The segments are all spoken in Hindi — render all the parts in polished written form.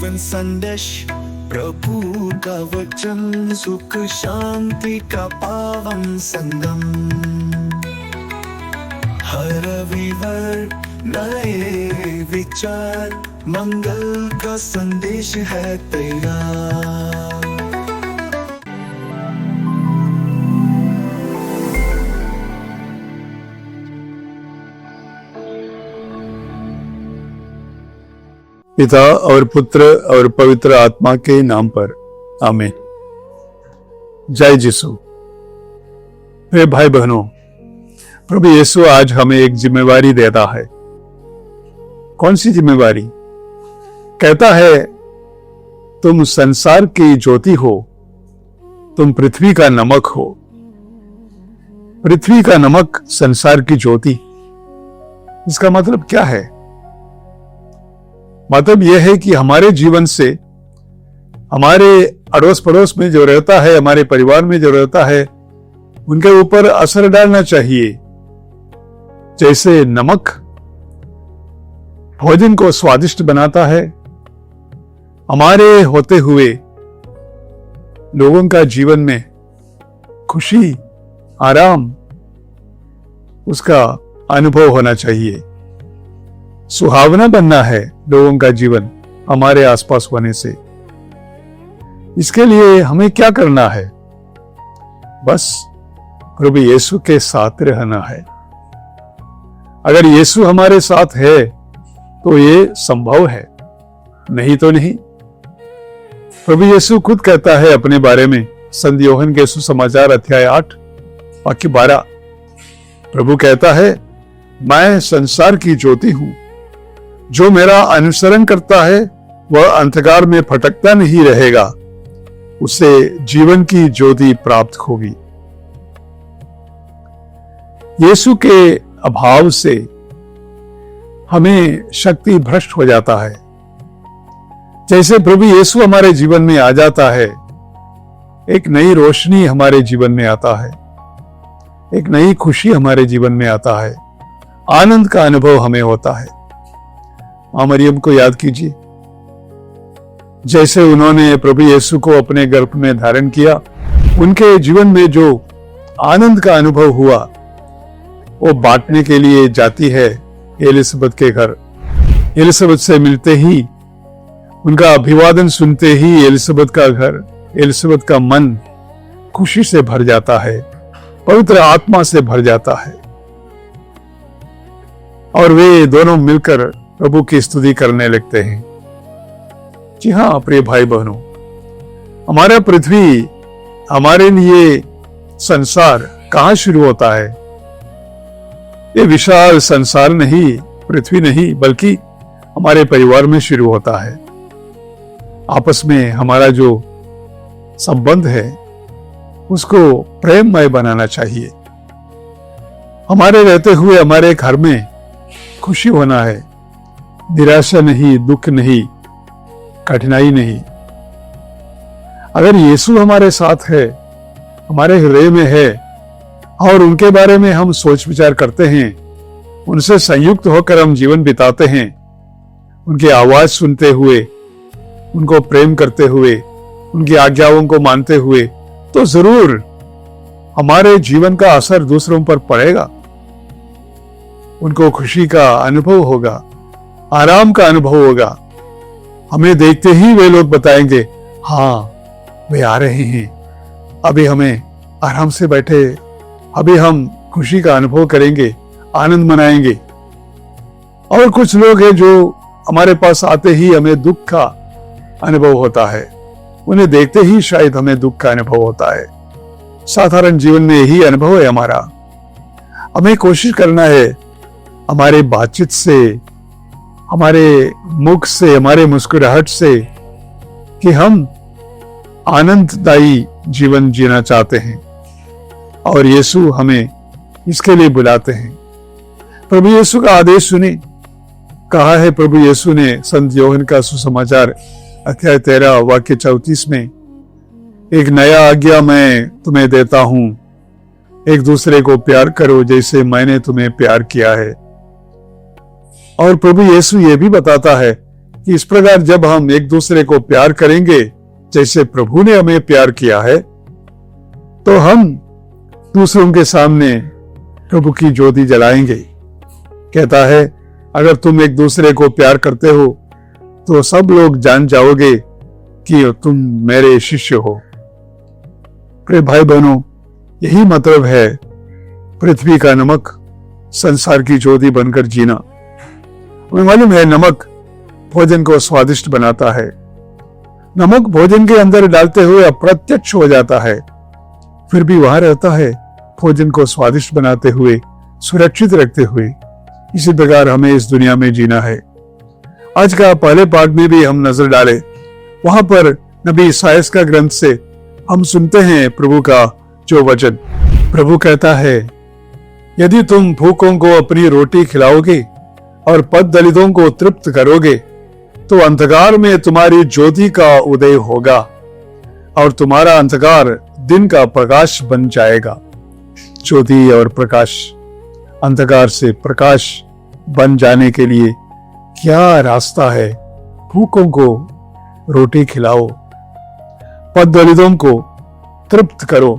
जीवन संदेश, प्रभु का वचन, सुख शांति का पावन संगम। हर रविवार नए विचार, मंगल का संदेश है तैयार। पिता और पुत्र और पवित्र आत्मा के नाम पर आमीन। जय यीशु। मेरे भाई बहनों, प्रभु यीशु आज हमें एक जिम्मेवारी देता है। कौन सी जिम्मेवारी? कहता है, तुम संसार की ज्योति हो, तुम पृथ्वी का नमक हो। पृथ्वी का नमक, संसार की ज्योति। इसका मतलब क्या है? मतलब यह है कि हमारे जीवन से, हमारे अड़ोस पड़ोस में जो रहता है, हमारे परिवार में जो रहता है, उनके ऊपर असर डालना चाहिए। जैसे नमक भोजन को स्वादिष्ट बनाता है, हमारे होते हुए लोगों का जीवन में खुशी, आराम, उसका अनुभव होना चाहिए। सुहावना बनना है लोगों का जीवन हमारे आसपास होने से। इसके लिए हमें क्या करना है? बस प्रभु यीशु के साथ रहना है। अगर यीशु हमारे साथ है तो ये संभव है, नहीं तो नहीं। प्रभु यीशु खुद कहता है अपने बारे में, संत यूहन्ना के सुसमाचार अध्याय 8 वाक्य 12। प्रभु कहता है, मैं संसार की ज्योति हूं, जो मेरा अनुसरण करता है वह अंधकार में भटकता नहीं रहेगा, उसे जीवन की ज्योति प्राप्त होगी। यीशु के अभाव से हमें शक्ति भ्रष्ट हो जाता है। जैसे प्रभु यीशु हमारे जीवन में आ जाता है, एक नई रोशनी हमारे जीवन में आता है, एक नई खुशी हमारे जीवन में आता है, आनंद का अनुभव हमें होता है। मां मरियम को याद कीजिए, जैसे उन्होंने प्रभु यीशु को अपने गर्भ में धारण किया, उनके जीवन में जो आनंद का अनुभव हुआ वो बांटने के लिए जाती है एलिसबेथ के घर। एलिसबेथ से मिलते ही, उनका अभिवादन सुनते ही एलिसबेथ का घर, एलिसबेथ का मन खुशी से भर जाता है, पवित्र आत्मा से भर जाता है, और वे दोनों मिलकर प्रभु की स्तुति करने लगते हैं। जी हाँ प्रिय भाई बहनों, हमारा पृथ्वी, हमारे लिए संसार कहां शुरू होता है? ये विशाल संसार नहीं, पृथ्वी नहीं, बल्कि हमारे परिवार में शुरू होता है। आपस में हमारा जो संबंध है उसको प्रेममय बनाना चाहिए। हमारे रहते हुए हमारे घर में खुशी होना है, निराशा नहीं, दुख नहीं, कठिनाई नहीं। अगर यीशु हमारे साथ है, हमारे हृदय में है, और उनके बारे में हम सोच विचार करते हैं, उनसे संयुक्त होकर हम जीवन बिताते हैं, उनकी आवाज सुनते हुए, उनको प्रेम करते हुए, उनकी आज्ञाओं को मानते हुए, तो जरूर हमारे जीवन का असर दूसरों पर पड़ेगा। उनको खुशी का अनुभव होगा, आराम का अनुभव होगा। हमें देखते ही वे लोग बताएंगे, हाँ वे आ रहे हैं, अभी हमें आराम से बैठे, अभी हम खुशी का अनुभव करेंगे, आनंद मनाएंगे। और कुछ लोग हैं जो हमारे पास आते ही हमें दुख का अनुभव होता है, उन्हें देखते ही शायद हमें दुख का अनुभव होता है। साधारण जीवन में यही अनुभव है हमारा। हमें कोशिश करना है हमारे बातचीत से, हमारे मुख से, हमारे मुस्कुराहट से, कि हम आनंददायी जीवन जीना चाहते हैं, और यीशु हमें इसके लिए बुलाते हैं। प्रभु यीशु का आदेश सुने। कहा है प्रभु यीशु ने संत यूहन्ना का सुसमाचार अध्याय 13 वाक्य 34 में, एक नया आज्ञा मैं तुम्हें देता हूं, एक दूसरे को प्यार करो जैसे मैंने तुम्हें प्यार किया है। और प्रभु यीशु ये भी बताता है कि इस प्रकार जब हम एक दूसरे को प्यार करेंगे जैसे प्रभु ने हमें प्यार किया है, तो हम दूसरों के सामने प्रभु की ज्योति जलाएंगे। कहता है, अगर तुम एक दूसरे को प्यार करते हो तो सब लोग जान जाओगे कि तुम मेरे शिष्य हो। प्रिय भाई बहनों, यही मतलब है पृथ्वी का नमक संसार की ज्योति बनकर जीना। हमें मालूम है नमक भोजन को स्वादिष्ट बनाता है। नमक भोजन के अंदर डालते हुए अप्रत्यक्ष हो जाता है, फिर भी वहां रहता है भोजन को स्वादिष्ट बनाते हुए, सुरक्षित रखते हुए। इसी प्रकार हमें इस दुनिया में जीना है। आज का पहले पाठ में भी हम नजर डाले, वहां पर नबी ईसायाह का ग्रंथ से हम सुनते हैं प्रभु का जो वचन। प्रभु कहता है, यदि तुम भूखों को अपनी रोटी खिलाओगे और पद दलितों को तृप्त करोगे, तो अंधकार में तुम्हारी ज्योति का उदय होगा और तुम्हारा अंधकार दिन का प्रकाश बन जाएगा। ज्योति और प्रकाश, अंधकार से प्रकाश बन जाने के लिए क्या रास्ता है? भूखों को रोटी खिलाओ, पद दलितों को तृप्त करो।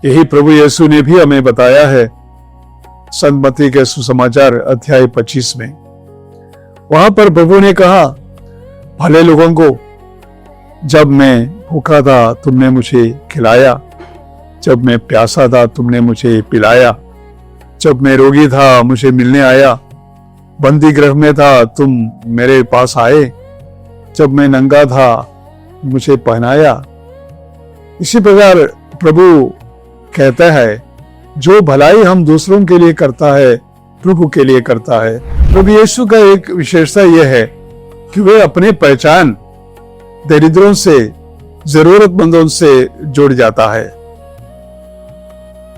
यही प्रभु यीशु ने भी हमें बताया है संत मत्ती के सुसमाचार अध्याय 25 में। वहां पर प्रभु ने कहा, भले लोगों को, जब मैं भूखा था तुमने मुझे खिलाया, जब मैं प्यासा था तुमने मुझे पिलाया, जब मैं रोगी था मुझे मिलने आया, बंदी गृह में था तुम मेरे पास आए, जब मैं नंगा था मुझे पहनाया। इसी प्रकार प्रभु कहता है, जो भलाई हम दूसरों के लिए करता है प्रभु के लिए करता है। प्रभु यीशु का एक विशेषता यह है कि वे अपने पहचान दरिद्रों से, जरूरतमंदों से जुड़ जाता है।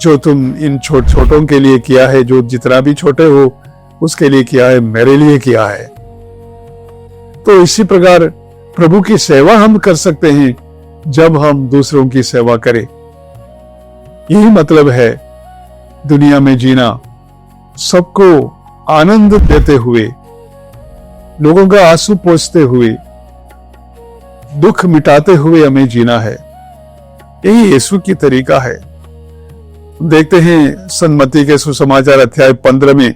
जो तुम इन छोटों के लिए किया है, जो जितना भी छोटे हो उसके लिए किया है, मेरे लिए किया है। तो इसी प्रकार प्रभु की सेवा हम कर सकते हैं जब हम दूसरों की सेवा करें। यही मतलब है दुनिया में जीना, सबको आनंद देते हुए, लोगों का आंसू पोंछते हुए, दुख मिटाते हुए हमें जीना है। यही यीशु की तरीका है। देखते हैं संत मत्ती के सुसमाचार अध्याय 15 में,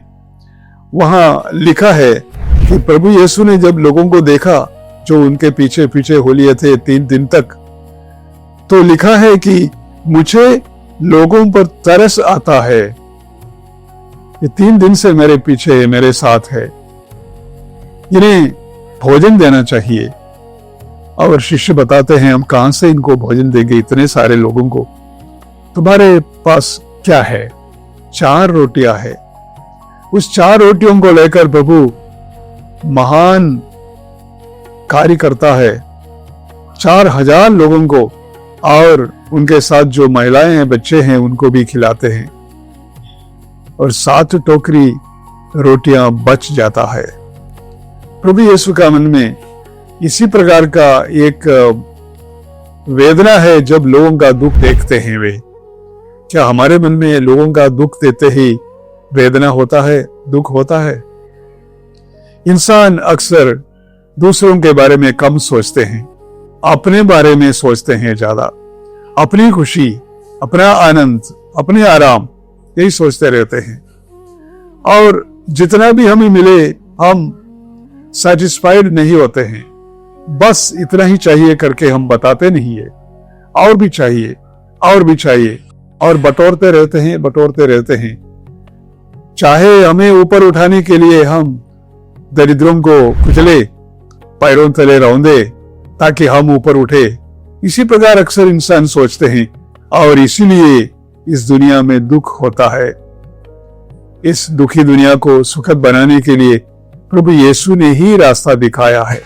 वहां लिखा है कि प्रभु यीशु ने जब लोगों को देखा जो उनके पीछे पीछे हो लिए थे 3 दिन तक, तो लिखा है कि मुझे लोगों पर तरस आता है। ये 3 दिन से मेरे पीछे, मेरे साथ है, इन्हें भोजन देना चाहिए। और शिष्य बताते हैं, हम कहां से इनको भोजन देंगे, इतने सारे लोगों को? तुम्हारे पास क्या है? 4 रोटियां है। उस 4 रोटियों को लेकर प्रभु महान कार्य करता है। 4000 लोगों को और उनके साथ जो महिलाएं हैं, बच्चे हैं, उनको भी खिलाते हैं और 7 टोकरी रोटियां बच जाता है। प्रभु यीशु का मन में इसी प्रकार का एक वेदना है जब लोगों का दुख देखते हैं वे। क्या हमारे मन में लोगों का दुख देते ही वेदना होता है, दुख होता है? इंसान अक्सर दूसरों के बारे में कम सोचते हैं, अपने बारे में सोचते हैं ज्यादा। अपनी खुशी, अपना आनंद, अपने आराम, यही सोचते रहते हैं। और जितना भी हमें मिले हम सेटिस्फाइड नहीं होते हैं। बस इतना ही चाहिए करके हम बताते नहीं है, और भी चाहिए, और भी चाहिए, और बटोरते रहते हैं। चाहे हमें ऊपर उठाने के लिए हम दरिद्रों को कुचले, पैरों तले रौंदे ताकि हम ऊपर उठे। इसी प्रकार अक्सर इंसान सोचते हैं और इसीलिए इस दुनिया में दुख होता है। इस दुखी दुनिया को सुखद बनाने के लिए प्रभु यीशु ने ही रास्ता दिखाया है।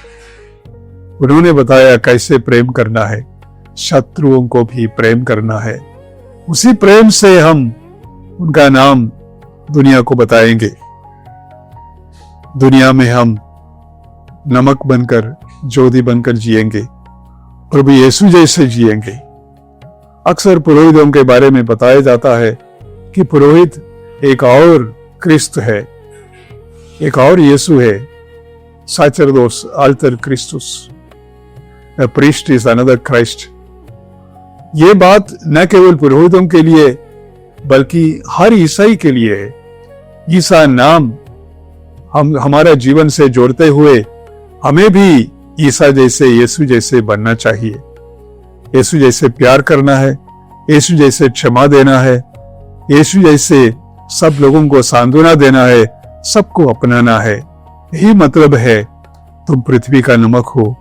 उन्होंने बताया कैसे प्रेम करना है, शत्रुओं को भी प्रेम करना है। उसी प्रेम से हम उनका नाम दुनिया को बताएंगे। दुनिया में हम नमक बनकर, ज्योति बनकर जिएंगे, प्रभु यीशु जैसे जिएंगे। अक्सर पुरोहितों के बारे में बताया जाता है कि पुरोहित एक और क्रिस्त है, एक और यीशु है। sacerdotes, alter Christus. A priest is another Christ. ये बात न केवल पुरोहितों के लिए बल्कि हर ईसाई के लिए है। ईसा नाम हमारा जीवन से जोड़ते हुए हमें भी ईसा जैसे, यीशु जैसे बनना चाहिए। यीशु जैसे प्यार करना है, यीशु जैसे क्षमा देना है, यीशु जैसे सब लोगों को सांत्वना देना है, सबको अपनाना है। यही मतलब है तुम पृथ्वी का नमक हो,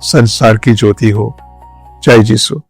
संसार की ज्योति हो। जय यीशु।